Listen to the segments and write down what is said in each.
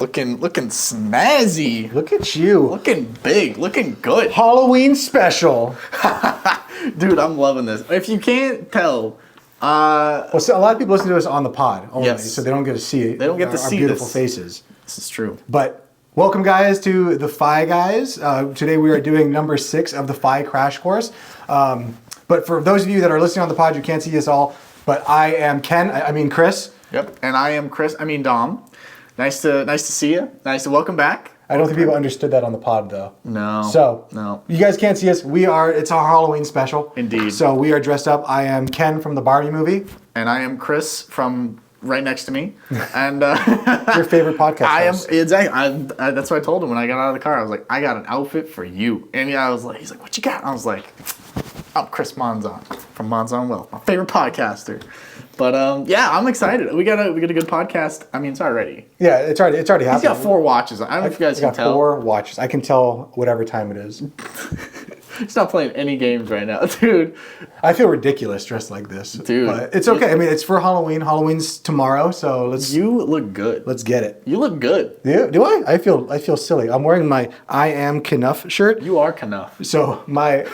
Looking snazzy. Look at you. Looking big. Looking good. Halloween special. Dude, I'm loving this. If you can't tell, Well, so a lot of people listen to us on the pod only, Yes. so they don't get to see it. They don't get to our see beautiful this. faces. this is true. But welcome, guys, to the Phi Guys. Today we are doing number 6 of the Phi Crash Course. But for those of you that are listening on the pod, you can't see us all. But I am Ken. I mean Chris. Yep. And I am Chris. I mean Dom. Nice to see you. Nice to welcome back. I don't think people understood that on the pod, though. No. So, no. You guys can't see us. It's our Halloween special. Indeed. So we are dressed up. I am Ken from the Barbie movie. And I am Chris from right next to me. And Your favorite podcast I am host. exactly. That's what I told him when I got out of the car. I was like, I got an outfit for you. And yeah, he's like, what you got? I was like, I'm Chris Monzon from Monzon Wealth, my favorite podcaster. But yeah, I'm excited. We got a good podcast. I mean, it's already. Yeah, it's already happening. He's got 4 watches. I don't know if you guys can tell. 4 watches. I can tell whatever time it is. He's not playing any games right now, dude. I feel ridiculous dressed like this, Dude. But it's okay. I mean, it's for Halloween. Halloween's tomorrow, so let's You look good. get it. You look good. Do I? I feel silly. I'm wearing my I Am Knuff shirt. You are Knuff. So my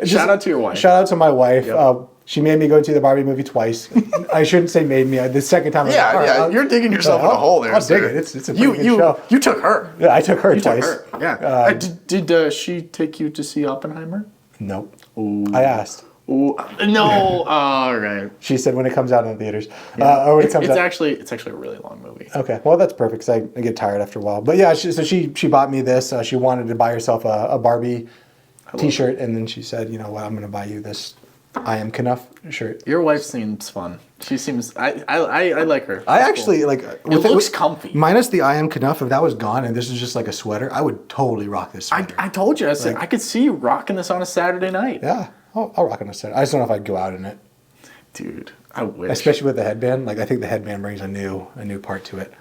Shout out to your wife. Shout out to my wife. Yep. She made me go to the Barbie movie twice. I shouldn't say made me. The second time. Yeah, all right, yeah. You're digging yourself in a hole there. I'll dig sir. it. It's a pretty good show. You took her. Yeah, I took her You twice. took her. Yeah. Did she take you to see Oppenheimer? Nope. Ooh. I asked. Ooh. No. All right. She said when it comes out in the theaters. Or when it comes It's out. actually a really long movie. Okay, well that's perfect because I get tired after a while. But yeah, she bought me this. She wanted to buy herself a Barbie T-shirt, and then she said, you know what, I'm going to buy you this I Am Knuff shirt. Your wife seems fun. She seems. I like her. I That's actually cool. like. It looks comfy. Minus the I Am Knuff, if that was gone and this is just like a sweater, I would totally rock this sweater. I told you. I said I could see you rocking this on a Saturday night. Yeah, I'll rock it on a sweater. I just don't know if I'd go out in it. Dude, I wish. Especially with the headband. Like I think the headband brings a new part to it.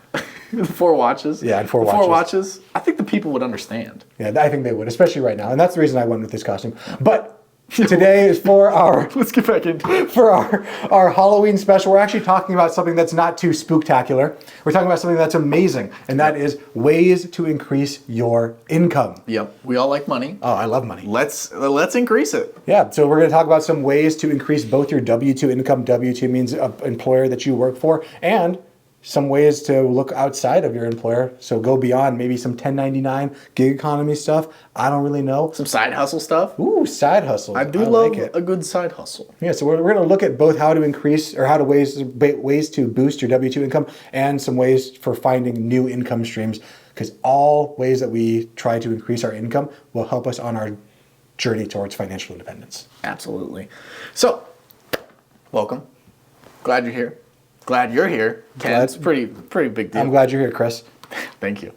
The 4 watches. Yeah, and 4 the 4 watches. watches. I think the people would understand. Yeah, I think they would, especially right now, and that's the reason I went with this costume. But today is for our Let's get back into it. for our Halloween special. We're actually talking about something that's not too spooktacular. We're talking about something that's amazing, and that is ways to increase your income. Yep, we all like money. Oh, I love money. Let's increase it. Yeah, so we're going to talk about some ways to increase both your W-2 income. W-2 means an employer that you work for, and some ways to look outside of your employer. So go beyond maybe some 1099 gig economy stuff. I don't really know. Some side hustle stuff. Ooh, side hustles. I do love like it. a good side hustle. Yeah, so we're going to look at both how to increase or ways to boost your W-2 income and some ways for finding new income streams, because all ways that we try to increase our income will help us on our journey towards financial independence. Absolutely. So, welcome. Glad you're here. Glad you're here. Ken, it's pretty big deal. I'm glad you're here, Chris. Thank you.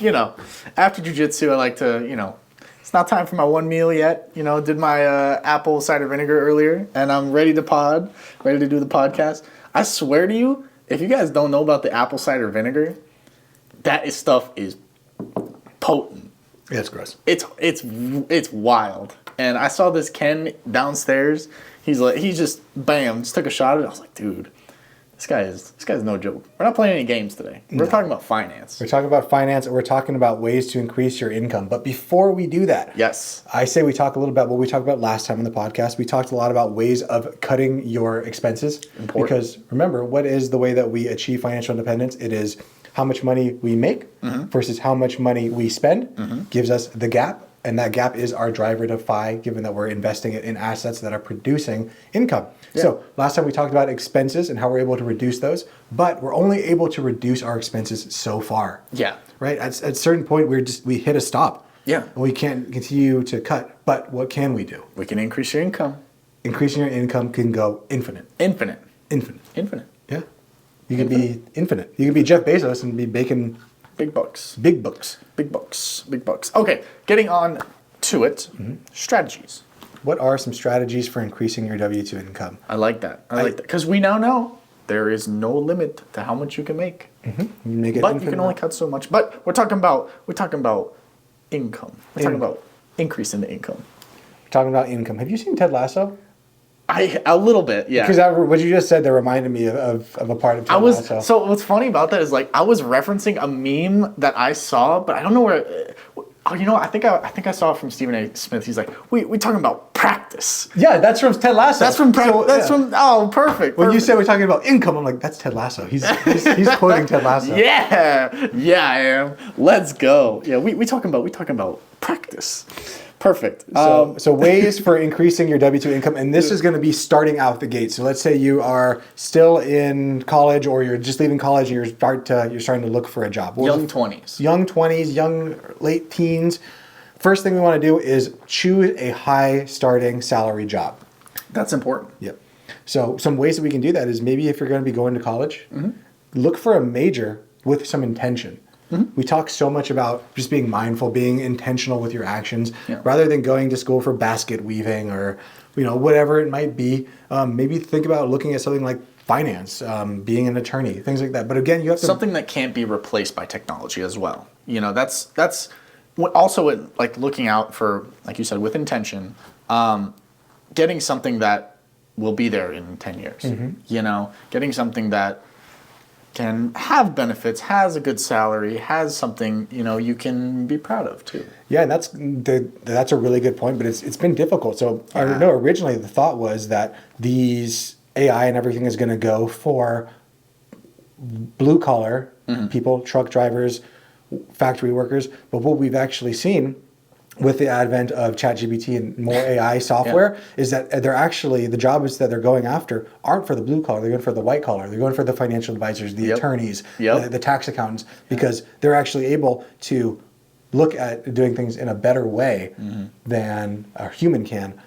You know, after jiu-jitsu, I like to, it's not time for my one meal yet. Did my apple cider vinegar earlier, and I'm ready to do the podcast. I swear to you, if you guys don't know about the apple cider vinegar, stuff is potent. Yeah, it's gross. It's wild. And I saw this Ken downstairs. He just took a shot at it. I was like, dude, this guy's no joke. We're not playing any games today. We're talking about finance. We're talking about finance, and we're talking about ways to increase your income. But before we do that, Yes. I say we talk a little about what we talked about last time on the podcast. We talked a lot about ways of cutting your expenses. Important. Because remember, what is the way that we achieve financial independence? It is how much money we make versus how much money we spend gives us the gap. And that gap is our driver to Phi, given that we're investing it in assets that are producing income. Yeah. So last time we talked about expenses and how we're able to reduce those, but we're only able to reduce our expenses so far. Yeah. Right? At a certain point, we hit a stop. Yeah. And we can't continue to cut. But what can we do? We can increase your income. Increasing your income can go infinite. Infinite. Yeah. You could be infinite. You could be Jeff Bezos and be baking Big bucks. big books. Big bucks. Big bucks. Okay, getting on to it. Strategies. What are some strategies for increasing your W-2 income? I like that. I like that. Because we now know there is no limit to how much you can make. You make it But you infinite. can only cut so much. But we're talking about income. We're talking about increasing the income. We're talking about income. Have you seen Ted Lasso? A little bit, yeah. Because what you just said, that reminded me of a part of Ted Lasso. So what's funny about that is like I was referencing a meme that I saw, but I don't know where. Oh, you know, I think I saw it from Stephen A. Smith. He's like, we talking about practice. Yeah, that's from Ted Lasso. That's from oh, perfect. When you said we're talking about income, I'm like, that's Ted Lasso. He's quoting Ted Lasso. Yeah, I am. Let's go. Yeah, we talking about practice. Perfect. So ways for increasing your W-2 income, and this is going to be starting out the gate. So let's say you are still in college, or you're just leaving college, and you're starting to look for a job. Young 20s. Young 20s, young late teens. First thing we want to do is choose a high starting salary job. That's important. Yep. So some ways that we can do that is maybe if you're going to be going to college, look for a major with some intention. We talk so much about just being mindful, being intentional with your actions, rather than going to school for basket weaving or, whatever it might be. Maybe think about looking at something like finance, being an attorney, things like that. But again, you have to something that can't be replaced by technology as well. That's also like looking out for, like you said, with intention, getting something that will be there in 10 years. Getting something that can have benefits, has a good salary, has something you can be proud of too. Yeah, and that's a really good point, but it's been difficult. So I know originally the thought was that these AI and everything is going to go for blue collar people, truck drivers, factory workers. But what we've actually seen with the advent of ChatGPT and more AI software is that they're actually, the jobs that they're going after aren't for the blue collar, they're going for the white collar. They're going for the financial advisors, the attorneys, the tax accountants, because they're actually able to look at doing things in a better way than a human can.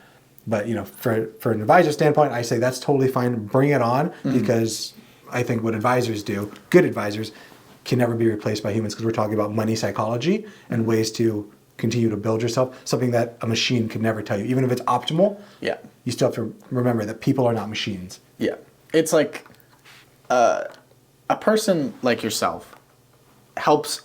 But for an advisor standpoint, I say that's totally fine. Bring it on, because I think what advisors do, good advisors, can never be replaced by humans, because we're talking about money psychology and ways to continue to build yourself, something that a machine could never tell you. Even if it's optimal, you still have to remember that people are not machines. Yeah. It's like a person like yourself helps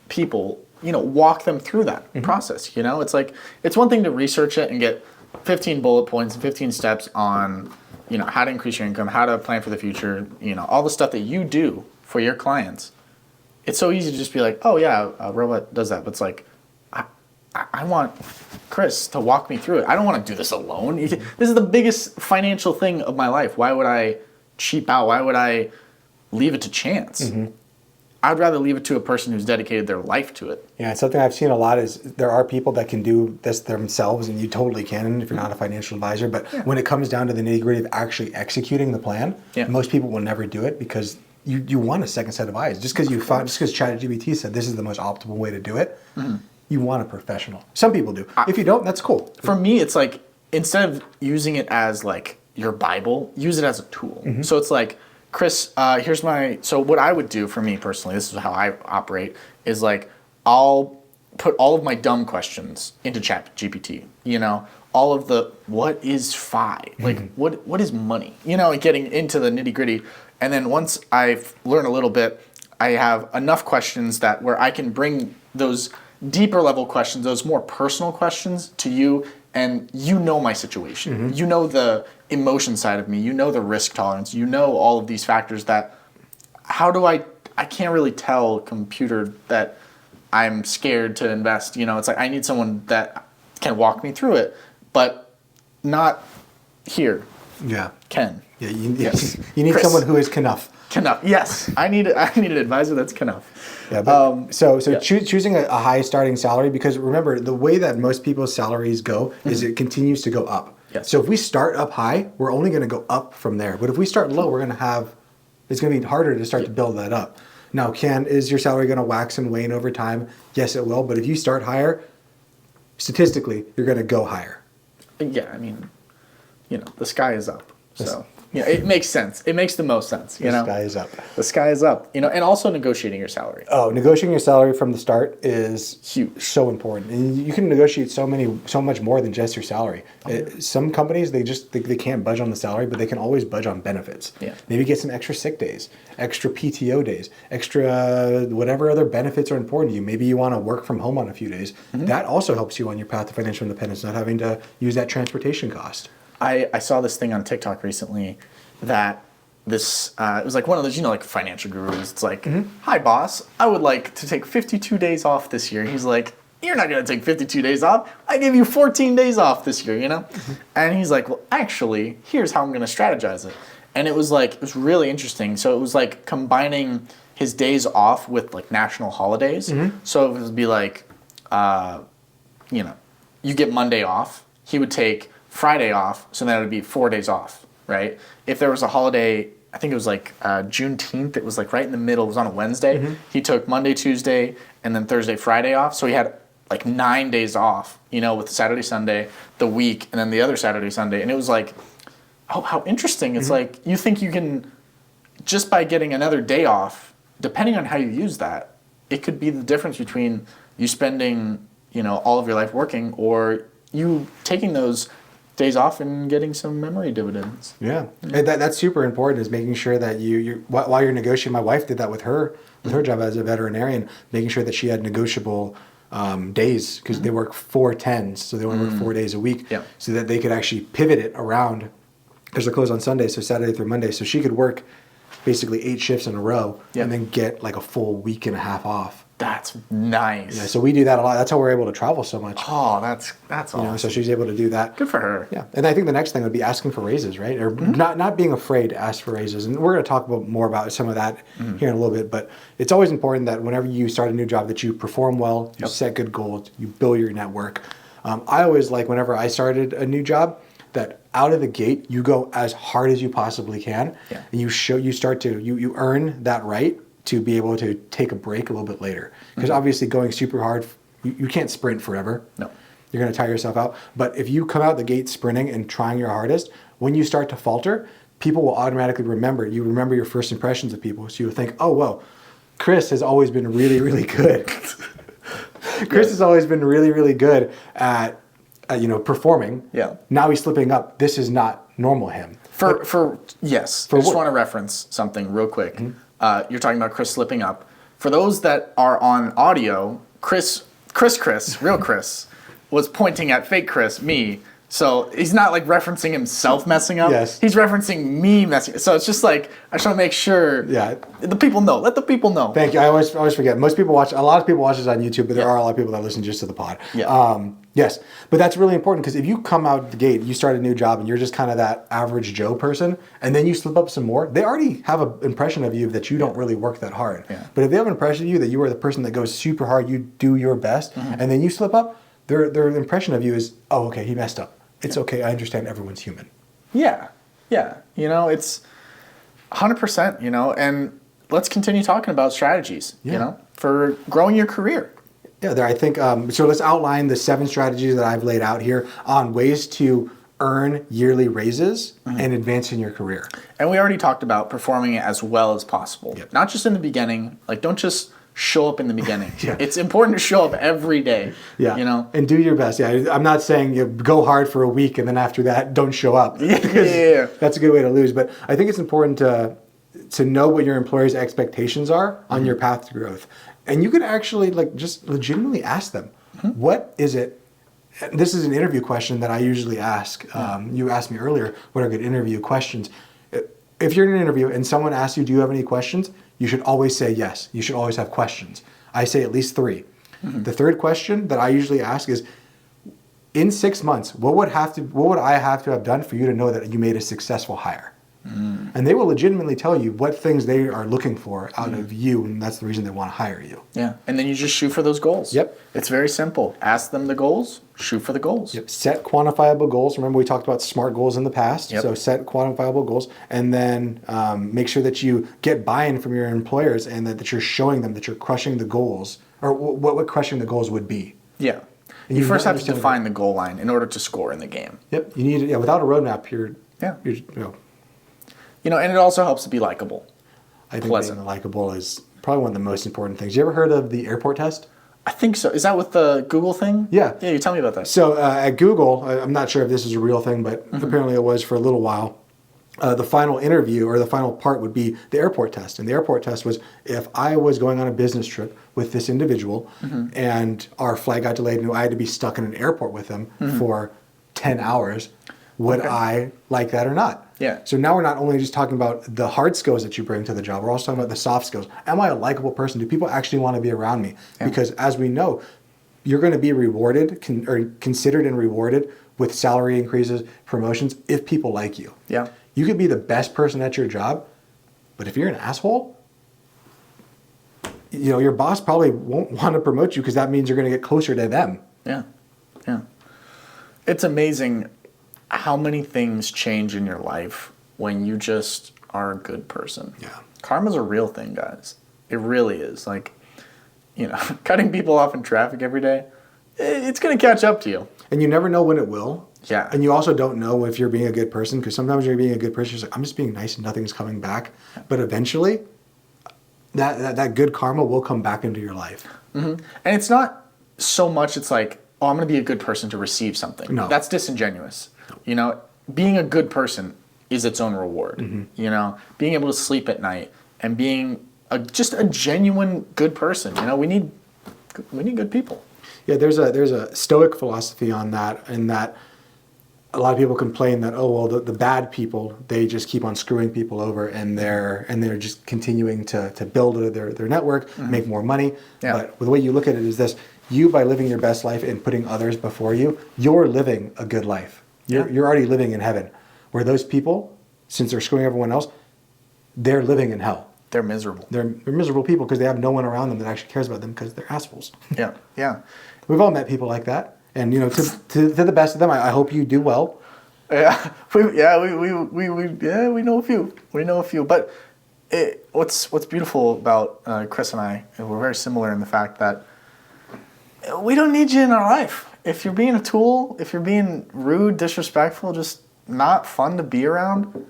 people, walk them through that process. It's like, it's one thing to research it and get 15 bullet points and 15 steps on, how to increase your income, how to plan for the future, all the stuff that you do for your clients. It's so easy to just be like, oh yeah, a robot does that. But it's like, I want Chris to walk me through it. I don't want to do this alone. This is the biggest financial thing of my life. Why would I cheap out? Why would I leave it to chance? I'd rather leave it to a person who's dedicated their life to it. Yeah, something I've seen a lot is there are people that can do this themselves, and you totally can if you're not a financial advisor. But when it comes down to the nitty-gritty of actually executing the plan, most people will never do it, because you want a second set of eyes. Just because ChatGPT said this is the most optimal way to do it, you want a professional. Some people do. If you don't, that's cool. For me, it's like, instead of using it as like your Bible, use it as a tool. So it's like, Chris, so what I would do for me personally, this is how I operate, is like, I'll put all of my dumb questions into ChatGPT. All of the, what is FI? Like, what is money? Getting into the nitty gritty. And then once I've learned a little bit, I have enough questions where I can bring those deeper level questions, those more personal questions to you, and my situation. The emotion side of me, the risk tolerance, all of these factors that, I can't really tell a computer that I'm scared to invest. It's like, I need someone that can walk me through it, but not here. Yeah. Ken. Yeah, you need Chris. Someone who is Knuff. Knuff, yes. I need an advisor that's Knuff. Yeah, but choosing a high starting salary, because remember, the way that most people's salaries go is it continues to go up. Yes. So if we start up high, we're only going to go up from there. But if we start low, it's going to be harder to start to build that up. Now, is your salary going to wax and wane over time? Yes, it will. But if you start higher, statistically, you're going to go higher. Yeah, I mean, the sky is up. So it makes sense. It makes the most sense. The sky is up. The sky is up. And also negotiating your salary. Oh, negotiating your salary from the start is huge, so important. And you can negotiate so much more than just your salary. Some companies they can't budge on the salary, but they can always budge on benefits. Yeah. Maybe get some extra sick days, extra PTO days, extra whatever other benefits are important to you. Maybe you want to work from home on a few days. That also helps you on your path to financial independence, not having to use that transportation cost. I saw this thing on TikTok recently that it was like one of those, like financial gurus. It's like, hi boss, I would like to take 52 days off this year. He's like, you're not going to take 52 days off. I gave you 14 days off this year, And he's like, well, actually, here's how I'm going to strategize it. And it was really interesting. So it was like combining his days off with like national holidays. So it would be like, you get Monday off. He would take Friday off. So then it would be 4 days off, right? If there was a holiday, I think it was like Juneteenth. It was like right in the middle. It was on a Wednesday. He took Monday, Tuesday, and then Thursday, Friday off. So he had like 9 days off, with Saturday, Sunday, the week, and then the other Saturday, Sunday. And it was like, oh, how interesting. It's like you think you can, just by getting another day off, depending on how you use that, it could be the difference between you spending, all of your life working or you taking those days off and getting some memory dividends. Yeah. And that's super important, is making sure that you while you're negotiating. My wife did that with her job as a veterinarian, making sure that she had negotiable days, because they work 4/10s, so they only work 4 days a week, so that they could actually pivot it around, because they're closed on Sunday, so Saturday through Monday. So she could work basically 8 shifts in a row and then get like a full week and a half off. That's nice. Yeah, so we do that a lot. That's how we're able to travel so much. Oh, that's awesome. So she's able to do that. Good for her. Yeah, and I think the next thing would be asking for raises, right? Or not being afraid to ask for raises. And we're going to talk more about some of that here in a little bit. But it's always important that whenever you start a new job, that you perform well, you set good goals, you build your network. I always like, whenever I started a new job, that out of the gate you go as hard as you possibly can, and you earn that right to be able to take a break a little bit later. Because obviously going super hard, you can't sprint forever. No. You're going to tire yourself out. But if you come out the gate sprinting and trying your hardest, when you start to falter, people will automatically remember. You remember your first impressions of people. So you'll think, oh, well, Chris has always been really, really good. Chris has always been really, really good at performing. Yeah. Now he's slipping up. This is not normal him. I just want to reference something real quick. You're talking about Chris slipping up. For those that are on audio, Chris, real Chris, was pointing at fake Chris, me. So he's not like referencing himself messing up. Yes. He's referencing me messing up. So it's just like, I just want to make sure the people know. Let the people know. Thank you. I always forget. A lot of people watch this on YouTube, but there are a lot of people that listen just to the pod. Yeah. Yes. But that's really important, because if you come out the gate, you start a new job, and you're just kind of that average Joe person, and then you slip up some more, they already have an impression of you that you don't really work that hard. Yeah. But if they have an impression of you that you are the person that goes super hard, you do your best, and then you slip up, their impression of you is, oh, okay, he messed up. It's okay. I understand everyone's human. Yeah. Yeah. It's 100%, and let's continue talking about strategies, for growing your career. Yeah, I think, so let's outline the 7 strategies that I've laid out here on ways to earn yearly raises and advance in your career. And we already talked about performing it as well as possible. Yep. Not just in the beginning. Like, don't just show up in the beginning. It's important to show up every day. Yeah. And do your best. Yeah. I'm not saying you go hard for a week and then after that, don't show up. Yeah. That's a good way to lose. But I think it's important to know what your employer's expectations are on your path to growth. And you can actually just legitimately ask them, what is it? This is an interview question that I usually ask. You asked me earlier, what are good interview questions? If you're in an interview and someone asks you, do you have any questions? You should always say yes. You should always have questions. I say at least 3. The third question that I usually ask is, in 6 months, what would I have to have done for you to know that you made a successful hire? And they will legitimately tell you what things they are looking for out of you, and that's the reason they want to hire you. Yeah, and then you just shoot for those goals. Yep. It's very simple. Ask them the goals, shoot for the goals. Yep. Set quantifiable goals. Remember, we talked about SMART goals in the past. Yep. So set quantifiable goals, and then make sure that you get buy-in from your employers, and that you're showing them that you're crushing the goals, or what crushing the goals would be. Yeah. And you first have to define the goal line in order to score in the game. Yep. You need it. Without a roadmap, you're and it also helps to be likable. I think being likable is probably one of the most important things. You ever heard of the airport test? I think so. Is that with the Google thing? Yeah. Yeah, you tell me about that. So at Google, I'm not sure if this is a real thing, but apparently it was for a little while. The final interview, or the final part, would be the airport test. And the airport test was, if I was going on a business trip with this individual and our flight got delayed and I had to be stuck in an airport with them for 10 hours, Would Okay. I like that or not? Yeah. So now we're not only just talking about the hard skills that you bring to the job, we're also talking about the soft skills. Am I a likable person? Do people actually want to be around me? Yeah. Because as we know, you're going to be rewarded or considered and rewarded with salary increases, promotions, if people like you. Yeah. You could be the best person at your job, but if you're an asshole, your boss probably won't want to promote you because that means you're going to get closer to them. Yeah. Yeah. It's amazing how many things change in your life when you just are a good person. Yeah. Karma's a real thing, guys. It really is. Like, cutting people off in traffic every day, it's going to catch up to you. And you never know when it will. Yeah. And you also don't know if you're being a good person, because sometimes you're being a good person, you're like, I'm just being nice and nothing's coming back. But eventually, that good karma will come back into your life. Mm-hmm. And it's not so much, it's like, oh, I'm going to be a good person to receive something. No. That's disingenuous. Being a good person is its own reward. Mm-hmm. Being able to sleep at night and being just a genuine good person. We need good people. Yeah, there's a Stoic philosophy on that, in that a lot of people complain that, oh, well, the bad people, they just keep on screwing people over, and they're just continuing to build their network, make more money. Yeah. But the way you look at it is this: you, by living your best life and putting others before you, you're living a good life. You're already living in heaven. Where those people, since they're screwing everyone else, they're living in hell. They're miserable. They're miserable people because they have no one around them that actually cares about them, because they're assholes. Yeah, yeah. We've all met people like that, and to the best of them, I hope you do well. Yeah, we know a few. We know a few. But what's beautiful about Chris and I, and we're very similar in the fact that we don't need you in our life. If you're being a tool, if you're being rude, disrespectful, just not fun to be around,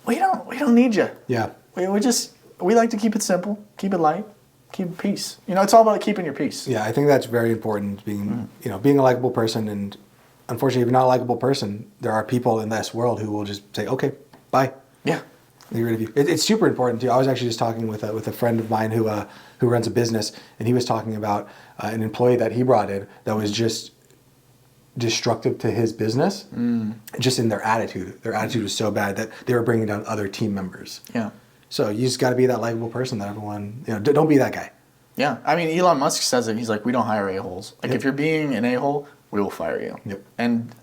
we don't need you. Yeah. We like to keep it simple, keep it light, keep it peace. It's all about keeping your peace. Yeah, I think that's very important, being a likable person. And unfortunately, if you're not a likable person, there are people in this world who will just say, okay, bye. Yeah. Get rid of you. It's super important too. I was actually just talking with a friend of mine who runs a business, and he was talking about an employee that he brought in that was just destructive to his business, just in their attitude. Their attitude was so bad that they were bringing down other team members. Yeah. So you just got to be that likable person that everyone, don't be that guy. Yeah. I mean, Elon Musk says it. He's like, we don't hire a-holes. Like, Yep. if you're being an a-hole, we will fire you. Yep. And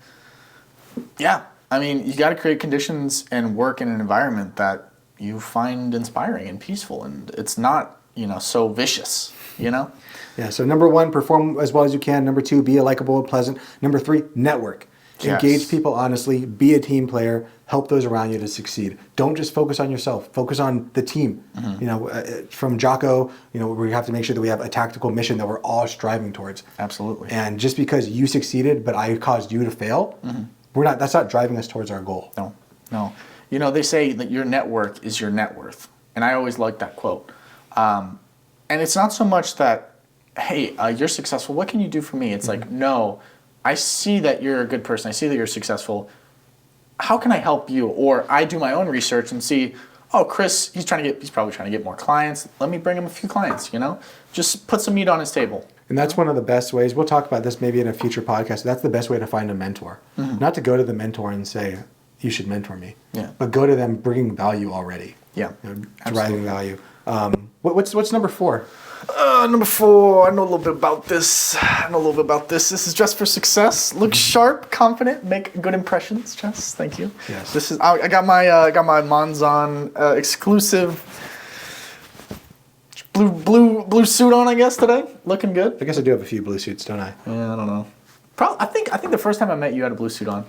yeah, I mean, you got to create conditions and work in an environment that you find inspiring and peaceful, and it's not, so vicious, Yeah, so number 1, perform as well as you can. Number 2, be a likable and pleasant. Number 3, network. Yes. Engage people honestly, be a team player, help those around you to succeed. Don't just focus on yourself, focus on the team. From Jocko, we have to make sure that we have a tactical mission that we're all striving towards. Absolutely. And just because you succeeded, but I caused you to fail, that's not driving us towards our goal. No. They say that your network is your net worth. And I always like that quote. And it's not so much that, hey, you're successful, what can you do for me? It's like, no, I see that you're a good person. I see that you're successful. How can I help you? Or I do my own research and see, oh, Chris, he's probably trying to get more clients. Let me bring him a few clients, Just put some meat on his table. And that's one of the best ways. We'll talk about this maybe in a future podcast. That's the best way to find a mentor. Not to go to the mentor and say, you should mentor me. Yeah. But go to them bringing value already. Yeah. Deriving value. What's number 4? Number 4, I know a little bit about this. This is dress for success. Look sharp, confident, make good impressions. Jess, thank you. Yes. This is. I got my Monzon exclusive blue suit on. I guess today, looking good. I guess I do have a few blue suits, don't I? Yeah, I don't know. I think the first time I met you had a blue suit on.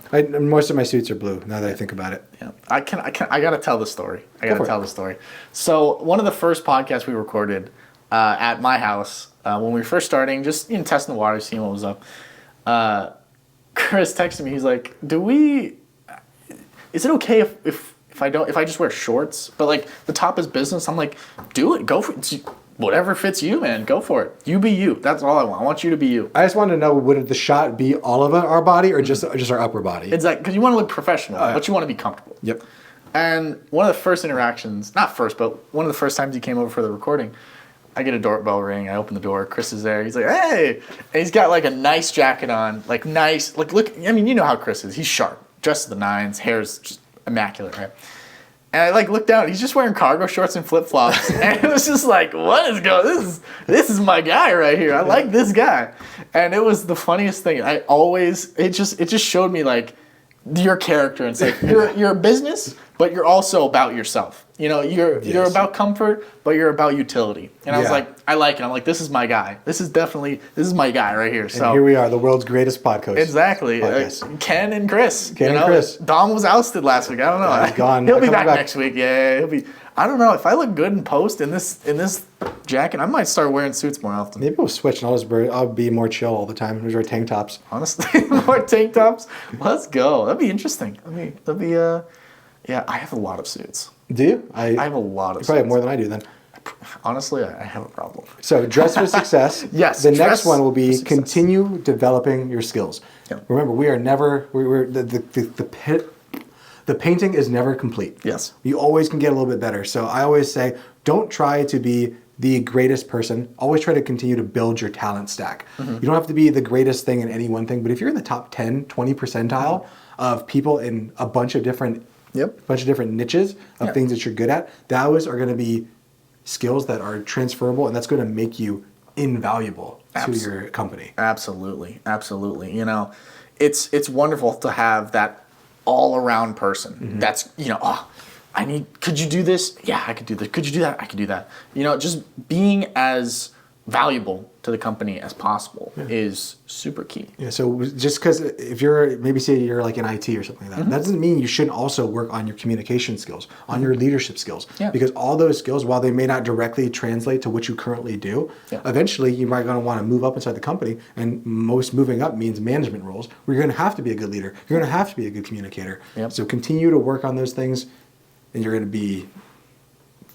Most of my suits are blue. Now that I think about it. Yeah, I gotta tell the story. The story. So one of the first podcasts we recorded at my house when we were first starting, just testing the water, seeing what was up. Chris texted me. He's like, is it okay if I just wear shorts, but like the top is business? I'm like, do it. Go for it. Whatever fits you, man. Go for it. You be you. That's all I want. I want you to be you. I just wanted to know, would the shot be all of our body or just our upper body? It's like, because you want to look professional, but you want to be comfortable. Yep. And one of the first interactions, not first, but one of the first times he came over for the recording, I get a doorbell ring. I open the door. Chris is there. He's like, hey. And he's got like a nice jacket on, like nice, like look, I mean, you know how Chris is. He's sharp. dressed to the nines, hair's just immaculate, right? And I like looked down. He's just wearing cargo shorts and flip flops, and it was just like, what is going? This is my guy right here. I like this guy, and it was the funniest thing. It just showed me like your character, and it's like you're a business, but you're also about yourself. You know, you're about comfort, but you're about utility. And I was like, I like it. I'm like, this is my guy. This is my guy right here. So and here we are, the world's greatest podcast. Exactly. Ken and Chris. Ken and Chris. Dom was ousted last week. I don't know. Yeah, he's gone. He'll be back next week. Yeah, he'll be. I don't know if I look good in post in this jacket. I might start wearing suits more often. Maybe we'll switch, and I'll be more chill all the time. We'll wear tank tops. Honestly, more tank tops. Let's go. That'd be interesting. That'd be. Yeah, I have a lot of suits. Do you? I have a lot of suits. You probably have more than I do then. Honestly, I have a problem. So dress for success. Yes. The next one will be continue developing your skills. Yep. Remember, we are never the painting is never complete. Yes. You always can get a little bit better. So I always say, don't try to be the greatest person. Always try to continue to build your talent stack. Mm-hmm. You don't have to be the greatest thing in any one thing, but if you're in the top 10, 20 percentile of people in a bunch of different niches of things that you're good at, those are going to be skills that are transferable, and that's going to make you invaluable to your company. Absolutely. You know, it's wonderful to have that all-around person. Mm-hmm. That's, you know, could you do this? Yeah, I could do this. Could you do that? I could do that. You know, just being as valuable to the company as possible is super key. Yeah, so just because if you're, maybe say you're like in IT or something like that, that doesn't mean you shouldn't also work on your communication skills, on your leadership skills. Yeah. Because all those skills, while they may not directly translate to what you currently do, eventually you might going to want to move up inside the company, and most moving up means management roles, where you're going to have to be a good leader. You're going to have to be a good communicator. Yep. So continue to work on those things, and you're going to be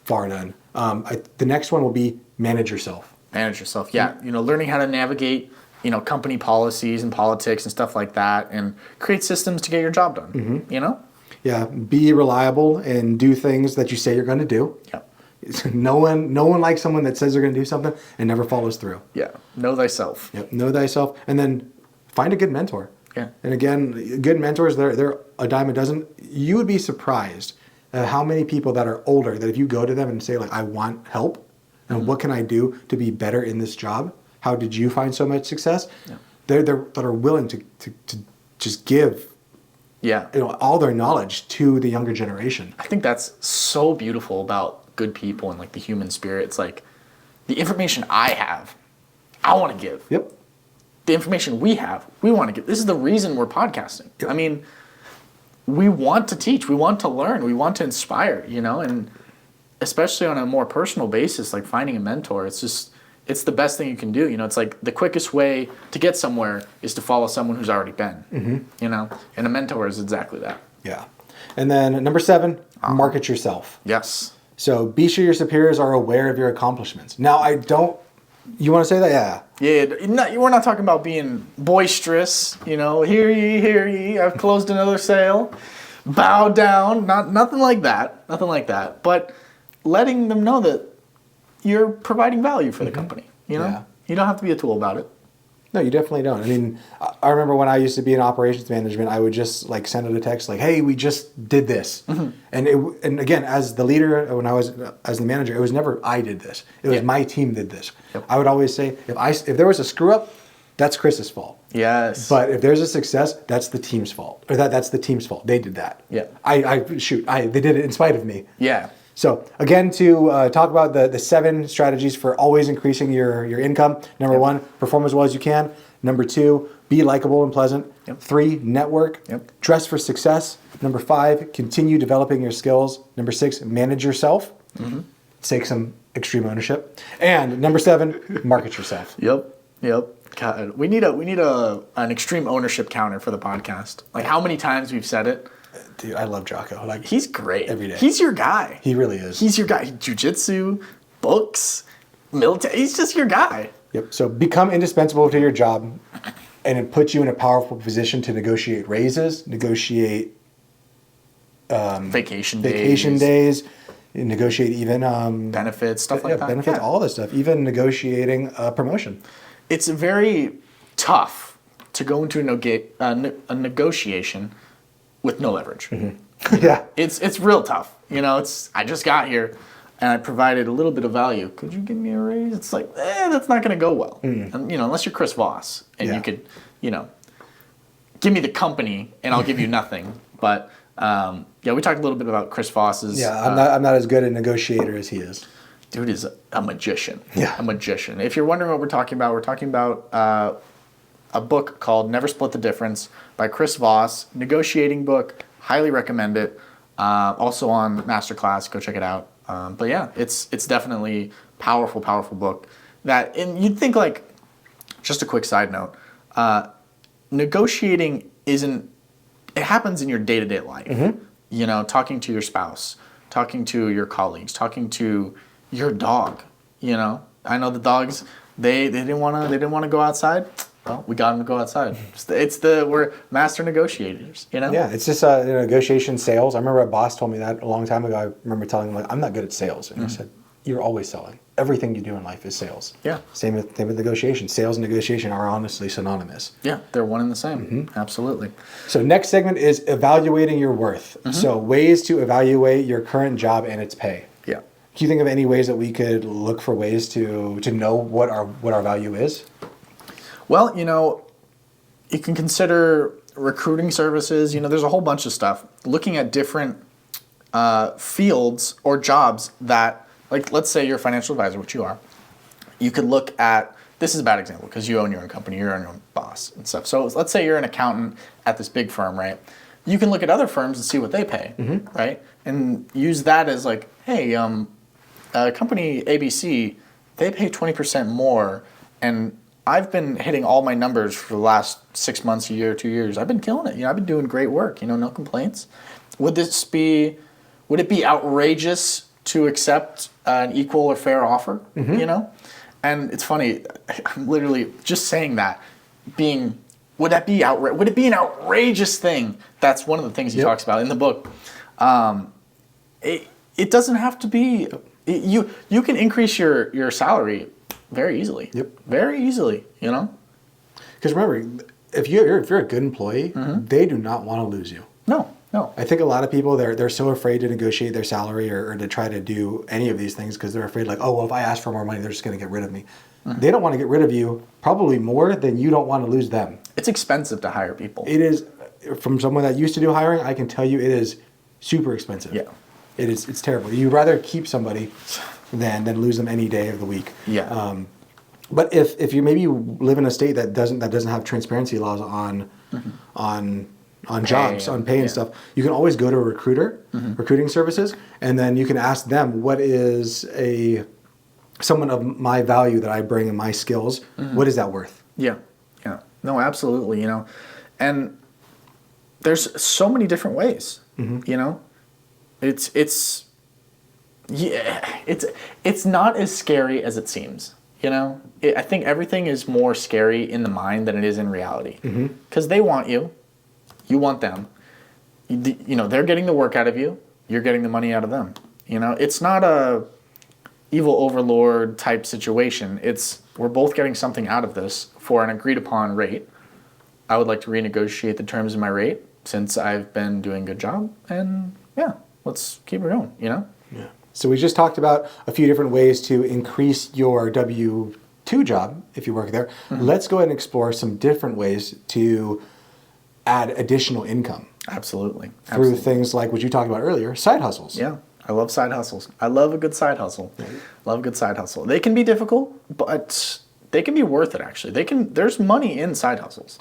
far done. The next one will be manage yourself. Manage yourself, you know, learning how to navigate, you know, company policies and politics and stuff like that, and create systems to get your job done. You know. Yeah, be reliable and do things that you say you're going to do. Yep. No one likes someone that says they're going to do something and never follows through. Yeah. Know thyself. Yep. Know thyself, and then find a good mentor. Yeah. And again, good mentors, they're a dime a dozen. You would be surprised at how many people that are older that if you go to them and say like, I want help. And what can I do to be better in this job? How did you find so much success? Yeah. They're that are willing to just give all their knowledge to the younger generation. I think that's so beautiful about good people and like the human spirit. It's like the information I have, I want to give. Yep. The information we have, we want to give. This is the reason we're podcasting. Yep. I mean, we want to teach, we want to learn, we want to inspire, you know, and especially on a more personal basis, like finding a mentor, it's the best thing you can do. You know, it's like the quickest way to get somewhere is to follow someone who's already been, you know, and a mentor is exactly that. Yeah. And then number 7, market yourself. Yes. So be sure your superiors are aware of your accomplishments. Now, you want to say that? Yeah. Yeah, we're not talking about being boisterous, you know, hear ye, I've closed another sale, bow down, nothing like that, but letting them know that you're providing value for the company, you know? Yeah. You don't have to be a tool about it. No, you definitely don't. I mean, I remember when I used to be in operations management, I would just like send out a text like, hey, we just did this. Mm-hmm. And again, as the leader, when I was as the manager, it was never I did this. It was my team did this. Yep. I would always say, if there was a screw up, that's Chris's fault. Yes. But if there's a success, that's the team's fault. Or that's the team's fault. They did that. Yeah. They did it in spite of me. Yeah. So again, to talk about the 7 strategies for always increasing your income. Number 1, perform as well as you can. Number 2, be likable and pleasant. Yep. 3, network. Yep. Dress for success. Number 5, continue developing your skills. Number 6, manage yourself. Mm-hmm. Take some extreme ownership. And number 7, market yourself. Yep. God, we need an extreme ownership counter for the podcast. Like how many times we've said it. Dude, I love Jocko. Like he's great. Every day. He's your guy. He really is. He's your guy. Jiu-jitsu, books, military. He's just your guy. Yep. So become indispensable to your job, and it puts you in a powerful position to negotiate raises, negotiate vacation days, negotiate even benefits, stuff like that. Benefits, all this stuff. Even negotiating a promotion. It's very tough to go into a negotiation with no leverage. Yeah. It's real tough. I just got here and I provided a little bit of value. Could you give me a raise? It's like, that's not going to go well. And, unless you're Chris Voss and you could, give me the company and I'll give you nothing. But we talked a little bit about Chris Voss's. Yeah, I'm not as good a negotiator as he is. Dude is a magician. Yeah. A magician. If you're wondering what we're talking about a book called Never Split the Difference by Chris Voss. Negotiating book. Highly recommend it. Also on Masterclass. Go check it out. But yeah, it's definitely powerful book. And you'd think like, just a quick side note, negotiating it happens in your day-to-day life. Talking to your spouse, talking to your colleagues, talking to your dog. I know the dogs, they didn't want to go outside. Well, we got them to go outside. We're master negotiators, Yeah, it's just negotiation sales. I remember a boss told me that a long time ago. I remember telling him, like, I'm not good at sales. And he said, you're always selling. Everything you do in life is sales. Yeah. Same with negotiation. Sales and negotiation are honestly synonymous. Yeah, they're one and the same. Absolutely. So next segment is evaluating your worth. So ways to evaluate your current job and its pay. Yeah. Can you think of any ways that we could look for ways to know what our value is? Well, you can consider recruiting services. There's a whole bunch of stuff. Looking at different fields or jobs that, like, let's say you're a financial advisor, which you are. You could look at, this is a bad example because you own your own company, you're your own boss and stuff. So let's say you're an accountant at this big firm, right? You can look at other firms and see what they pay, right? And use that as like, hey, company ABC, they pay 20% more, and I've been hitting all my numbers for the last 6 months, a year, 2 years. I've been killing it. I've been doing great work. No complaints. Would it be outrageous to accept an equal or fair offer? And it's funny. I'm literally just saying that. Would it be an outrageous thing? That's one of the things he talks about in the book. It doesn't have to be. You can increase your salary very easily. Yep. Very easily, Because remember, if you're a good employee, they do not want to lose you. No. I think a lot of people, they're so afraid to negotiate their salary or to try to do any of these things because they're afraid, like, oh, well, if I ask for more money, they're just going to get rid of me. They don't want to get rid of you probably more than you don't want to lose them. It's expensive to hire people. It is. From someone that used to do hiring, I can tell you it is super expensive. Yeah. It's terrible. You'd rather keep somebody than lose them any day of the week. Yeah. But if you maybe live in a state that doesn't have transparency laws on jobs, on pay and stuff, you can always go to a recruiter, recruiting services, and then you can ask them, what is someone of my value that I bring and my skills, what is that worth? Yeah. No, absolutely. And there's so many different ways. It's not as scary as it seems. I think everything is more scary in the mind than it is in reality. Because they want you. You want them. They're getting the work out of you. You're getting the money out of them. It's not a evil overlord type situation. We're both getting something out of this for an agreed upon rate. I would like to renegotiate the terms of my rate since I've been doing a good job. And yeah, let's keep it going, Yeah. So we just talked about a few different ways to increase your W-2 job if you work there. Let's go ahead and explore some different ways to add additional income. Absolutely. Through things like what you talked about earlier, side hustles. Yeah, I love side hustles. I love a good side hustle. Love a good side hustle. They can be difficult, but they can be worth it, actually. There's money in side hustles.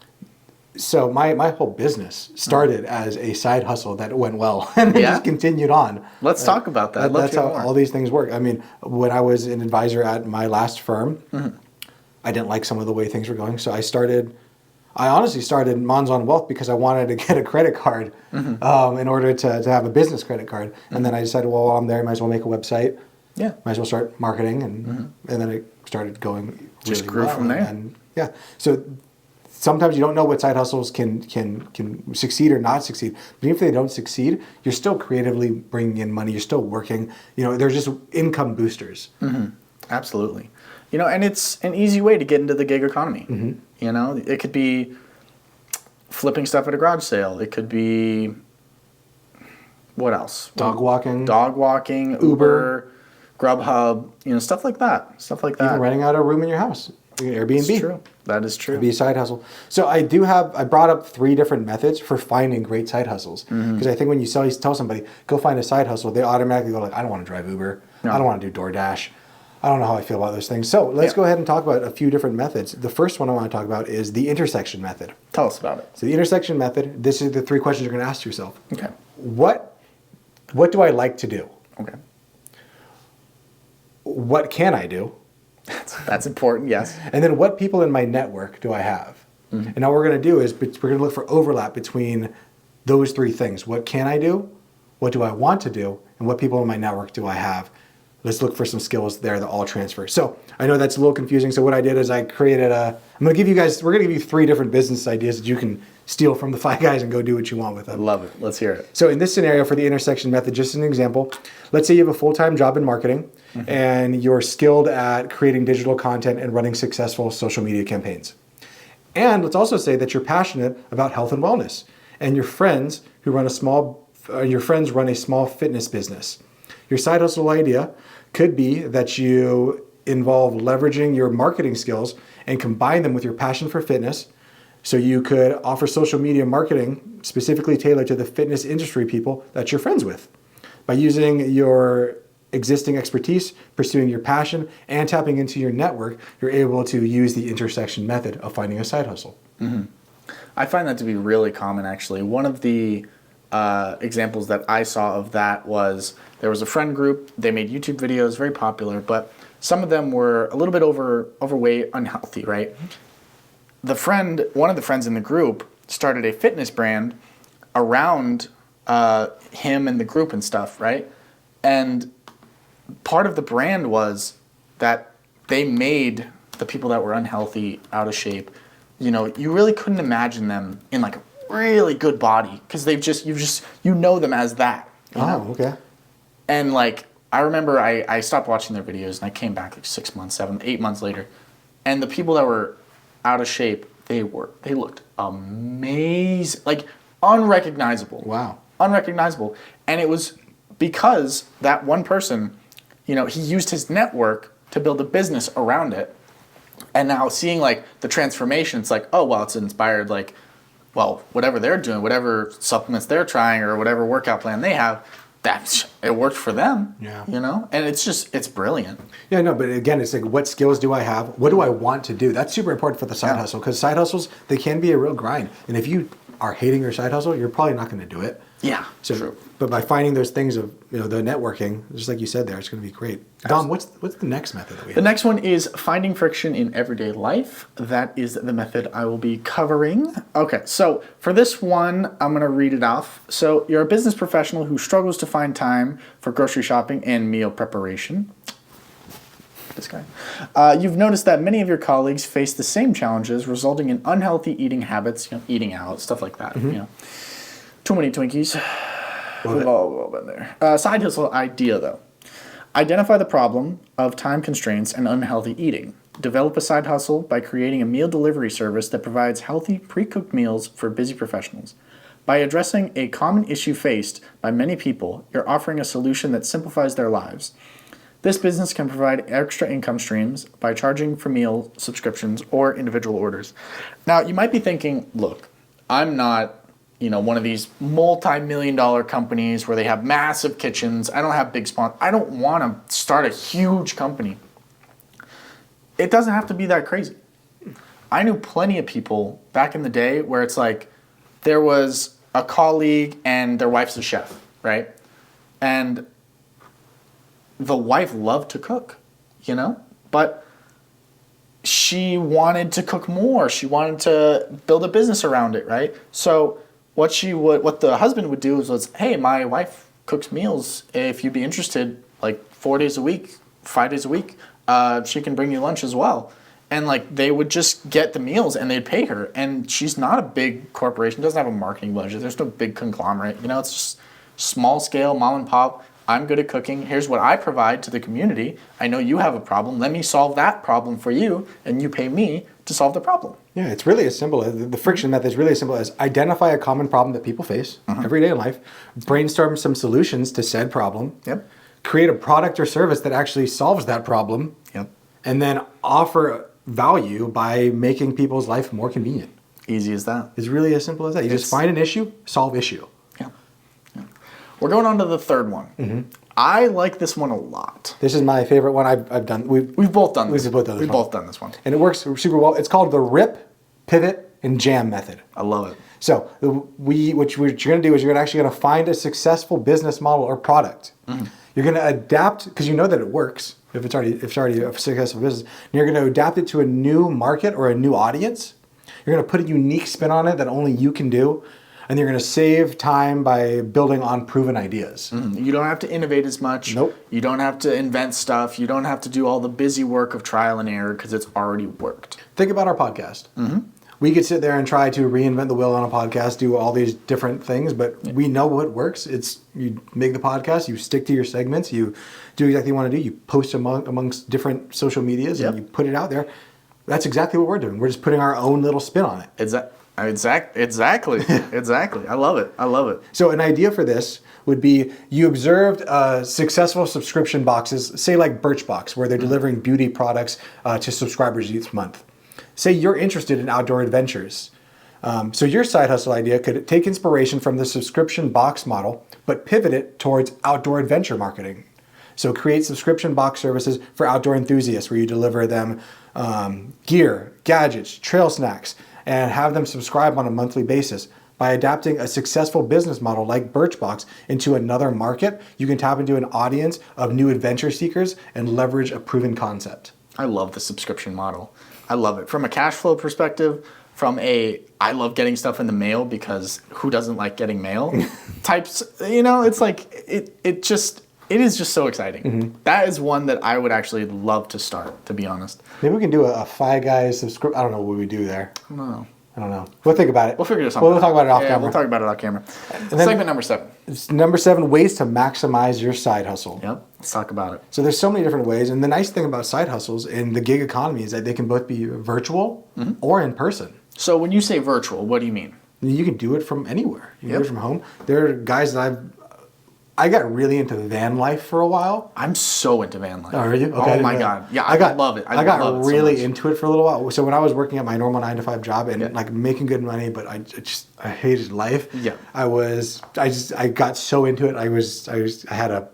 So my whole business started as a side hustle that went well and then just continued on. Let's talk about that. That's how all these things work. I mean, when I was an advisor at my last firm, I didn't like some of the way things were going. So I honestly started Mons on Wealth because I wanted to get a credit card in order to have a business credit card. And then I decided, well, while I'm there, I might as well make a website. Yeah. Might as well start marketing. And then it started going really just grew well. from there. And so sometimes you don't know what side hustles can succeed or not succeed. But even if they don't succeed, you're still creatively bringing in money. You're still working. They're just income boosters. Absolutely. And it's an easy way to get into the gig economy. It could be flipping stuff at a garage sale. It could be, What else? Dog walking. Dog walking, Uber, Grubhub, stuff like that. Stuff like that. Even renting out a room in your house. Airbnb. That's true. That is true. Be a side hustle. So I brought up 3 different methods for finding great side hustles. Because I think when you tell somebody, go find a side hustle, they automatically go like, I don't want to drive Uber. No. I don't want to do DoorDash. I don't know how I feel about those things. So let's go ahead and talk about a few different methods. The first one I want to talk about is the intersection method. Tell us about it. So the intersection method, this is the 3 questions you're going to ask yourself. Okay. What do I like to do? Okay. What can I do? That's important, yes. And then what people in my network do I have? And now what we're going to do is we're going to look for overlap between those 3 things. What can I do? What do I want to do? And what people in my network do I have? Let's look for some skills there that all transfer. So I know that's a little confusing. So what I did is I created we're going to give you 3 different business ideas that you can steal from the 5 guys and go do what you want with them. I love it. Let's hear it. So in this scenario for the intersection method, just an example, let's say you have a full-time job in marketing and you're skilled at creating digital content and running successful social media campaigns. And let's also say that you're passionate about health and wellness and your friends run a small fitness business. Your side hustle idea could be that you involve leveraging your marketing skills and combine them with your passion for fitness. So you could offer social media marketing specifically tailored to the fitness industry people that you're friends with. By using your existing expertise, pursuing your passion, and tapping into your network, you're able to use the intersection method of finding a side hustle. I find that to be really common, actually. One of the examples that I saw of that was there was a friend group. They made YouTube videos, very popular, but some of them were a little bit overweight, unhealthy, right? One of the friends in the group started a fitness brand around him and the group and stuff, right? And part of the brand was that they made the people that were unhealthy, out of shape, you really couldn't imagine them in like a really good body because you know them as that. Oh, okay. And like I remember I stopped watching their videos and I came back like 6 months, 7, 8 months later, and the people that were out of shape, they looked amazing, like unrecognizable. Wow. Unrecognizable. And it was because that one person, he used his network to build a business around it. And now seeing like the transformation, it's like, oh, well, it's inspired like, well, whatever they're doing, whatever supplements they're trying or whatever workout plan they have, it worked for them. Yeah. And it's brilliant. Yeah, no, but again, it's like, what skills do I have? What do I want to do? That's super important for the side hustle because side hustles, they can be a real grind. And if you are hating your side hustle, you're probably not going to do it. Yeah, so true. But by finding those things of the networking, just like you said there, it's going to be great. Dom, what's the next method that we have? The next one is finding friction in everyday life. That is the method I will be covering. Okay, so for this one, I'm going to read it off. So you're a business professional who struggles to find time for grocery shopping and meal preparation. This guy. You've noticed that many of your colleagues face the same challenges, resulting in unhealthy eating habits, eating out, stuff like that. Too many Twinkies. We've all been there. Side hustle idea, though. Identify the problem of time constraints and unhealthy eating. Develop a side hustle by creating a meal delivery service that provides healthy, pre-cooked meals for busy professionals. By addressing a common issue faced by many people, you're offering a solution that simplifies their lives. This business can provide extra income streams by charging for meal subscriptions or individual orders. Now, you might be thinking, look, I'm not one of these multi-million-dollar companies where they have massive kitchens. I don't have big sponsors. I don't want to start a huge company. It doesn't have to be that crazy. I knew plenty of people back in the day where it's like there was a colleague and their wife's a chef, right? And the wife loved to cook, but she wanted to cook more. She wanted to build a business around it, right? So what the husband would do was, hey, my wife cooks meals. If you'd be interested, like 4 days a week, 5 days a week, she can bring you lunch as well. And like they would just get the meals and they'd pay her. And she's not a big corporation, doesn't have a marketing budget. There's no big conglomerate. It's just small scale, mom and pop. I'm good at cooking. Here's what I provide to the community. I know you have a problem. Let me solve that problem for you, and you pay me to solve the problem. Yeah, it's really as simple. The friction method is really as simple as identify a common problem that people face every day in life, brainstorm some solutions to said problem, Yep. create a product or service that actually solves that problem, Yep. and then offer value by making people's life more convenient. Easy as that. It's really as simple as that. You just find an issue, solve issue. Yeah. We're going on to the third one. I like this one a lot. This is my favorite one I've done. We've both done this. We've both done this We've one. both done this one. And it works super well. It's called the rip, pivot, and jam method. I love it. So what you're going to do is you're actually going to find a successful business model or product. You're going to adapt because you know that it works if it's already a successful business. And you're going to adapt it to a new market or a new audience. You're going to put a unique spin on it that only you can do. And you're going to save time by building on proven ideas. You don't have to innovate as much. Nope. You don't have to invent stuff. You don't have to do all the busy work of trial and error because it's already worked. Think about our podcast. We could sit there and try to reinvent the wheel on a podcast, do all these different things, but we know what works. It's you make the podcast, you stick to your segments, you do exactly what you want to do, you post amongst different social medias, and you put it out there. That's exactly what we're doing. We're just putting our own little spin on it. Exactly. I love it. So an idea for this would be you observed successful subscription boxes, say like Birchbox, where they're delivering beauty products to subscribers each month. Say you're interested in outdoor adventures. So your side hustle idea could take inspiration from the subscription box model, but pivot it towards outdoor adventure marketing. So create subscription box services for outdoor enthusiasts where you deliver them gear, gadgets, trail snacks, and have them subscribe on a monthly basis. By adapting a successful business model like Birchbox into another market, you can tap into an audience of new adventure seekers and leverage a proven concept. I love the subscription model. I love it. From a cash flow perspective, I love getting stuff in the mail because who doesn't like getting mail? Types, it's like, it is just so exciting. That is one that I would actually love to start, to be honest. Maybe we can do a Five Guys subscription. I don't know what we do there. No. I don't know. We'll think about it. We'll figure something out. We'll talk about it off camera. We'll talk about it off camera. then- Segment number 7. Number 7, ways to maximize your side hustle. Yep. Let's talk about it. So there's so many different ways. And the nice thing about side hustles in the gig economy is that they can both be virtual or in person. So when you say virtual, what do you mean? You can do it from anywhere. You can do it from home. There are guys that I got really into van life for a while. I'm so into van life. Oh, are you? Okay, Oh my God. Yeah, I love it. I got love it so really much. into it for a little while. So when I was working at my normal 9-to-5 job and like making good money, but I hated life. Yeah. I got so into it. I had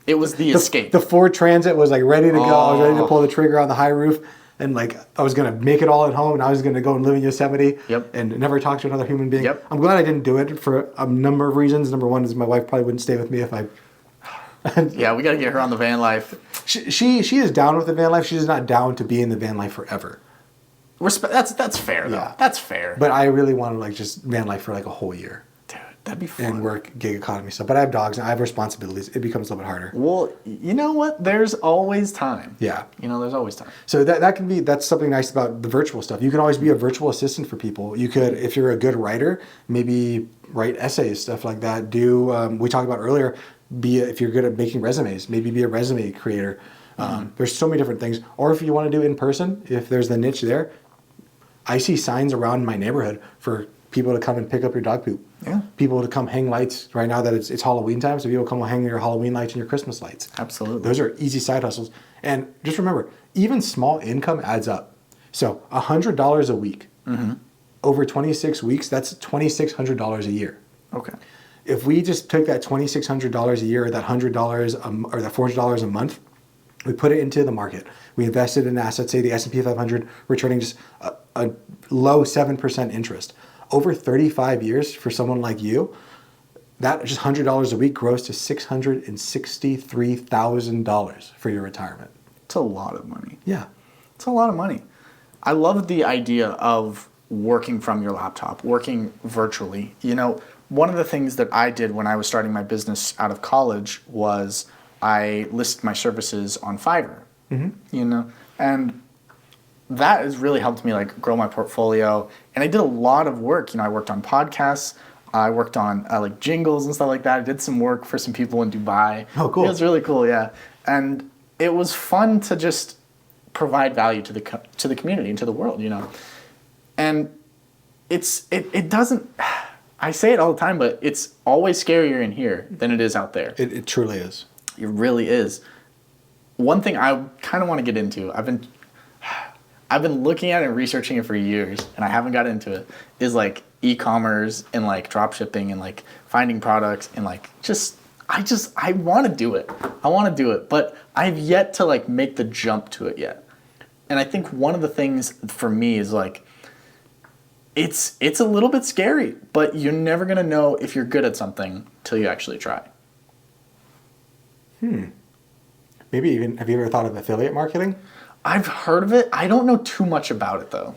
It was the escape. The Ford Transit was like ready to go. I was ready to pull the trigger on the high roof. And like I was gonna make it all at home, and I was gonna go and live in Yosemite, and never talk to another human being. Yep. I'm glad I didn't do it for a number of reasons. Number one is my wife probably wouldn't stay with me if I. Yeah, we gotta get her on the van life. She is down with the van life. She's not down to be in the van life forever. Respect. That's fair though. Yeah. That's fair. But I really want to like just van life for like a whole year. Dude, that'd be fun. And work gig economy stuff. But I have dogs and I have responsibilities. It becomes a little bit harder. Well, you know what? There's always time. Yeah. There's always time. So that's something nice about the virtual stuff. You can always be a virtual assistant for people. You could, if you're a good writer, maybe write essays, stuff like that. We talked about earlier, if you're good at making resumes, maybe be a resume creator. There's so many different things. Or if you want to do it in person, if there's the niche there, I see signs around my neighborhood for people to come and pick up your dog poop. Yeah. People to come hang lights right now that it's Halloween time, so people come hang your Halloween lights and your Christmas lights. Absolutely. Those are easy side hustles. And just remember, even small income adds up. So $100 a week, over 26 weeks, that's $2,600 a year. Okay. If we just took that $2,600 a year, or that $100 or that $400 a month, we put it into the market. We invested in assets, say the S&P 500, returning just a low 7% interest. Over 35 years for someone like you, that just $100 a week grows to $663,000 for your retirement. It's a lot of money. Yeah. It's a lot of money. I love the idea of working from your laptop, working virtually. One of the things that I did when I was starting my business out of college was I listed my services on Fiverr, and that has really helped me like grow my portfolio. And I did a lot of work. I worked on podcasts. I worked on like jingles and stuff like that. I did some work for some people in Dubai. Oh, cool. It was really cool, yeah. And it was fun to just provide value to the community and to the world, you know. And it doesn't. I say it all the time, but it's always scarier in here than it is out there. It truly is. It really is. One thing I kind of want to get into, I've been looking at it and researching it for years, and I haven't got into it, is like e-commerce and like drop shipping and like finding products and like I want to do it. I want to do it, but I've yet to like make the jump to it yet. And I think one of the things for me is like, it's a little bit scary, but you're never going to know if you're good at something till you actually try. Maybe even, have you ever thought of affiliate marketing? I've heard of it. I don't know too much about it though.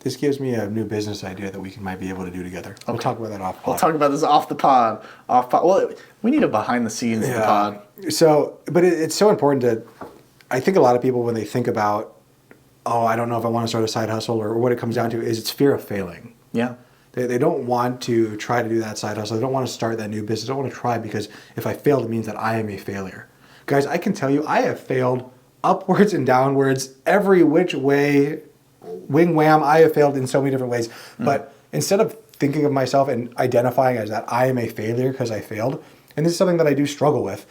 This gives me a new business idea that we might be able to do together. We'll talk about that off pod. We'll talk about this off the pod. Well, we need a behind the scenes of the pod. So, but it's so important to, I think a lot of people when they think about, oh, I don't know if I want to start a side hustle, or what it comes down to is it's fear of failing. Yeah. They don't want to try to do that side hustle. They don't want to start that new business. They don't want to try because if I fail, it means that I am a failure. Guys, I can tell you I have failed upwards and downwards, every which way, wing wham, I have failed in so many different ways. But instead of thinking of myself and identifying as that I am a failure because I failed, and this is something that I do struggle with,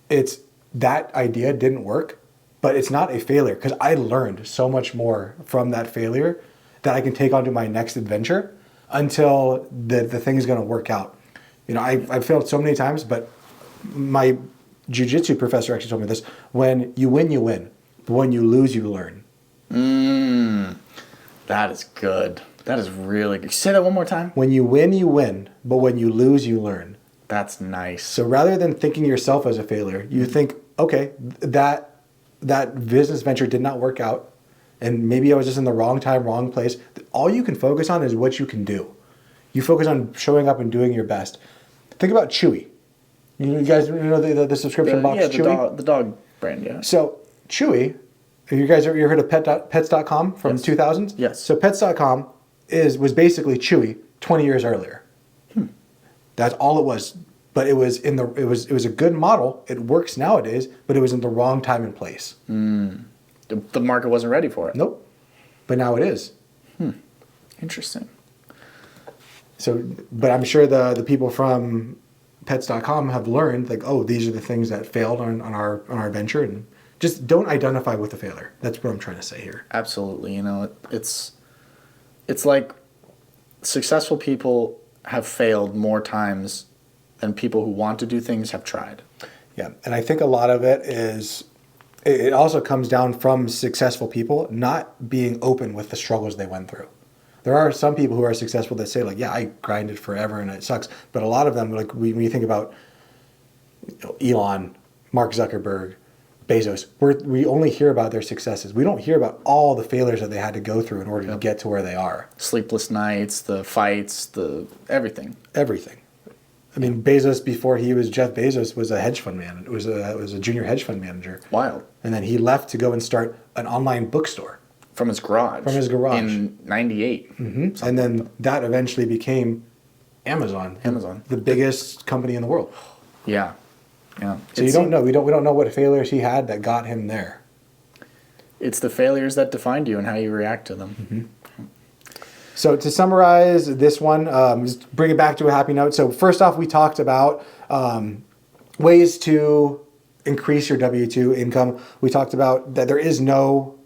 it's that idea didn't work, but it's not a failure because I learned so much more from that failure that I can take on to my next adventure until the thing is going to work out. You know, I've failed so many times, but my jiu-jitsu professor actually told me this: when you win, you win. But when you lose, you learn. That is good. That is really good. Say that one more time. When you win, you win. But when you lose, you learn. That's nice. So rather than thinking yourself as a failure, you think, okay, that business venture did not work out, and maybe I was just in the wrong time, wrong place. All you can focus on is what you can do. You focus on showing up and doing your best. Think about Chewy. You guys know the subscription box Chewy? The dog brand, yeah. So Chewy, have you guys ever heard of pets.com from 2000s? Yes. So pets.com was basically Chewy 20 years earlier. That's all it was. But it was a good model. It works nowadays, but it was in the wrong time and place. The market wasn't ready for it. Nope. But now it is. Interesting. So, but I'm sure the people from pets.com have learned, like, oh, these are the things that failed on our venture, and just don't identify with the failure. That's what I'm trying to say here. Absolutely. You know, it's like successful people have failed more times than people who want to do things have tried. Yeah, and I think a lot of it also comes down from successful people not being open with the struggles they went through. There are some people who are successful that say, like, yeah, I grinded forever and it sucks. But a lot of them, like when you think about Elon, Mark Zuckerberg, Bezos, we only hear about their successes. We don't hear about all the failures that they had to go through in order to get to where they are. Sleepless nights, the fights, the everything. Everything. I mean, Bezos, before he was Jeff Bezos, was a hedge fund man. It was a junior hedge fund manager. Wild. And then he left to go and start an online bookstore. From his garage. In 98. Mm-hmm. And then that eventually became Amazon. The biggest company in the world. Yeah. Yeah. So you don't know. We don't know what failures he had that got him there. It's the failures that defined you and how you react to them. So to summarize this one, just bring it back to a happy note. So first off, we talked about ways to increase your W-2 income. We talked about that there's no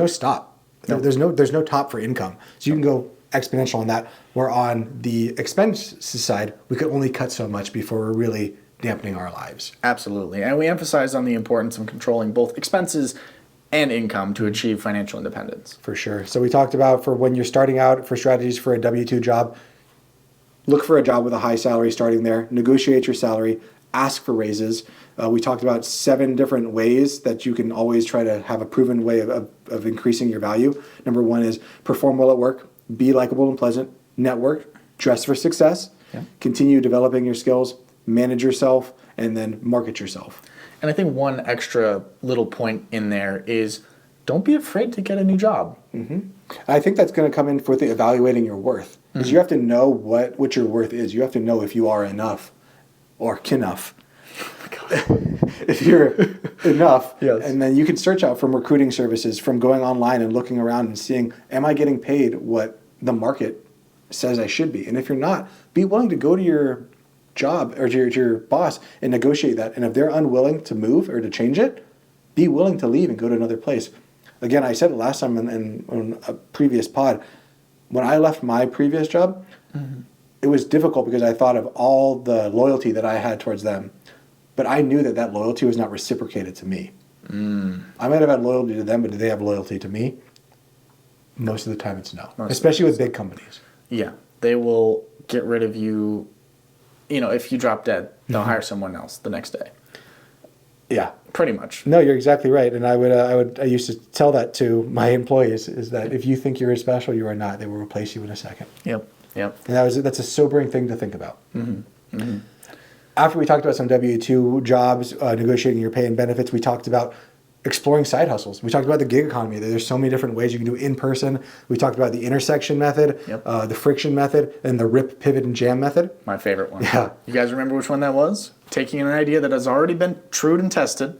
stop. No. There's no top for income. So you can go exponential on that. Where on the expense side, we could only cut so much before we're really dampening our lives. Absolutely. And we emphasized on the importance of controlling both expenses and income to achieve financial independence. For sure. So we talked about for when you're starting out, for strategies for a W-2 job, look for a job with a high salary starting there, negotiate your salary, ask for raises. We talked about 7 different ways that you can always try to have a proven way of increasing your value. Number 1 is perform well at work, be likable and pleasant, network, dress for success, continue developing your skills, manage yourself, and then market yourself. And I think one extra little point in there is don't be afraid to get a new job. I think that's going to come in with evaluating your worth. Because you have to know what your worth is. You have to know if you are enough or knuff. Oh my God. enough. Yes. And then you can search out from recruiting services, from going online and looking around and seeing, am I getting paid what the market says I should be? And if you're not, be willing to go to your job or to your boss and negotiate that. And if they're unwilling to move or to change it, be willing to leave and go to another place. Again, I said it last time in a previous pod. When I left my previous job, it was difficult because I thought of all the loyalty that I had towards them. But I knew that loyalty was not reciprocated to me. I might have had loyalty to them, but do they have loyalty to me? Most of the time it's no. Especially with big companies. Yeah. They will get rid of you. If you drop dead, they'll hire someone else the next day. Yeah. Pretty much. No, you're exactly right. And I used to tell that to my employees, is that if you think you're special, you are not. They will replace you in a second. Yep. And that's a sobering thing to think about. After we talked about some W-2 jobs, negotiating your pay and benefits, we talked about exploring side hustles. We talked about the gig economy. There's so many different ways you can do in person. We talked about the intersection method, the friction method, and the rip, pivot, and jam method. My favorite one. Yeah. You guys remember which one that was? Taking an idea that has already been trued and tested,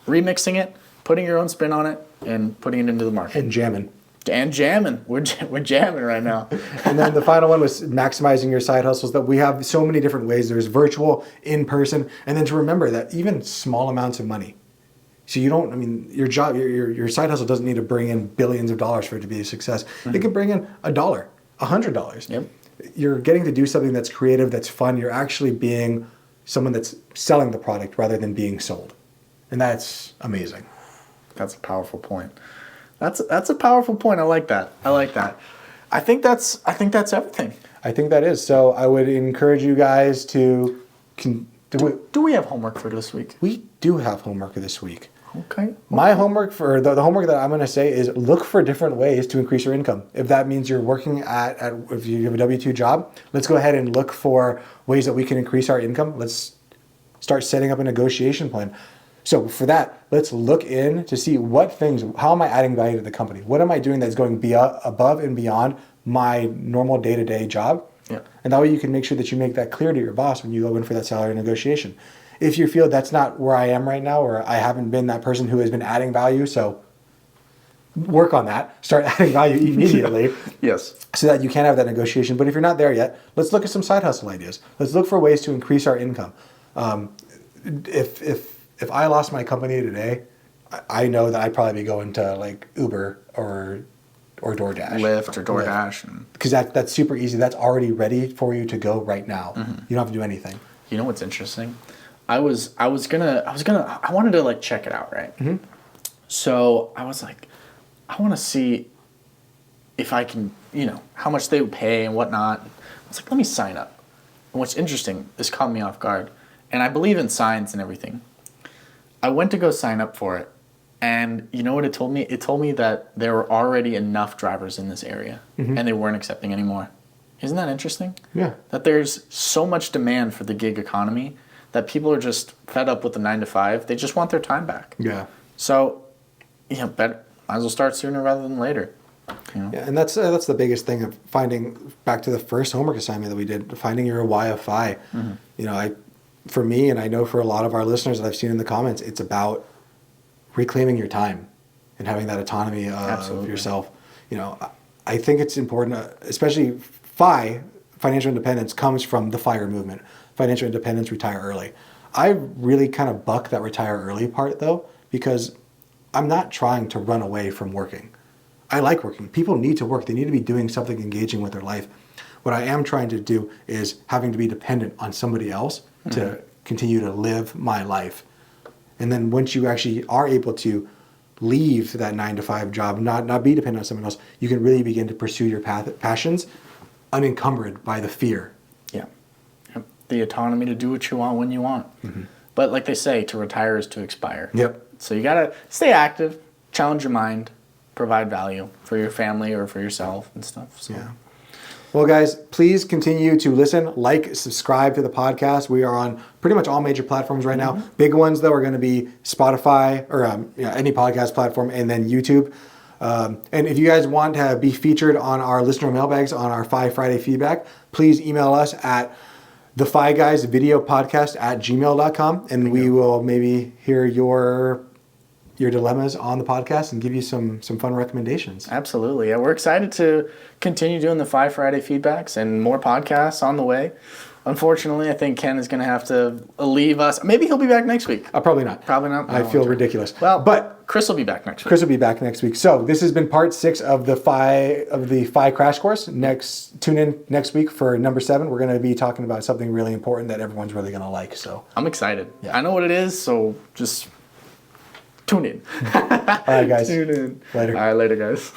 remixing it, putting your own spin on it, and putting it into the market. And jamming. And jamming. We're jamming right now. And then the final one was maximizing your side hustles. That we have so many different ways. There's virtual, in person, and then to remember that even small amounts of money. So your job, your side hustle doesn't need to bring in billions of dollars for it to be a success. It can bring in $1, $100. Yep. You're getting to do something that's creative, that's fun. You're actually being someone that's selling the product rather than being sold. And that's amazing. That's a powerful point. That's a powerful point. I like that. I think that's everything. I think that is. So I would encourage you guys to Do we have homework for this week? We do have homework this week. Okay. My homework for the homework that I'm going to say is look for different ways to increase your income. If that means you're working if you have a W-2 job, let's go ahead and look for ways that we can increase our income. Let's start setting up a negotiation plan. So for that, let's look in to see how am I adding value to the company? What am I doing that's going above and beyond my normal day-to-day job? Yeah. And that way you can make sure that you make that clear to your boss when you go in for that salary negotiation. If you feel that's not where I am right now, or I haven't been that person who has been adding value, so work on that. Start adding value immediately. Yes. So that you can have that negotiation. But if you're not there yet, let's look at some side hustle ideas. Let's look for ways to increase our income. If I lost my company today, I know that I'd probably be going to like Uber or DoorDash. Lyft or DoorDash. Because that's super easy. That's already ready for you to go right now. You don't have to do anything. You know what's interesting? I wanted to like check it out, right? So I was like, I want to see if I can, how much they would pay and whatnot. I was like, let me sign up. And what's interesting, this caught me off guard. And I believe in signs and everything. I went to go sign up for it. And you know what it told me? It told me that there were already enough drivers in this area and they weren't accepting anymore. Isn't that interesting? Yeah. That there's so much demand for the gig economy that people are just fed up with the 9 to 5. They just want their time back. Yeah. So, might as well start sooner rather than later. Yeah, and that's the biggest thing of finding, back to the first homework assignment that we did, finding your why of FI. For me, and I know for a lot of our listeners that I've seen in the comments, it's about reclaiming your time and having that autonomy of yourself. I think it's important, especially financial independence comes from the FIRE movement. Financial independence, retire early. I really kind of buck that retire early part though, because I'm not trying to run away from working. I like working. People need to work. They need to be doing something engaging with their life. What I am trying to do is having to be dependent on somebody else to continue to live my life. And then once you actually are able to leave that 9 to 5 job, not be dependent on someone else, you can really begin to pursue your passions unencumbered by the fear. Yeah. The autonomy to do what you want when you want. But like they say, to retire is to expire. Yep. So you got to stay active, challenge your mind, provide value for your family or for yourself and stuff. So. Yeah. Well, guys, please continue to listen, subscribe to the podcast. We are on pretty much all major platforms right now. Big ones, though, are going to be Spotify or any podcast platform, and then YouTube. And if you guys want to be featured on our listener mailbags on our 5 Friday feedback, please email us at the Fi Guys video podcast at gmail.com, and we will maybe hear your dilemmas on the podcast and give you some fun recommendations. Absolutely. Yeah, we're excited to continue doing the Fi Friday feedbacks and more podcasts on the way. Unfortunately, I think Ken is going to have to leave us. Maybe he'll be back next week. Probably not. Probably not. I feel ridiculous. Well, but Chris will be back next week. Chris will be back next week. So this has been part 6 of the Fi crash course. Tune in next week for number 7. We're going to be talking about something really important that everyone's really going to like. So I'm excited. Yeah. I know what it is, so just tune in. all right, guys. Tune in. Later. All right, later, guys.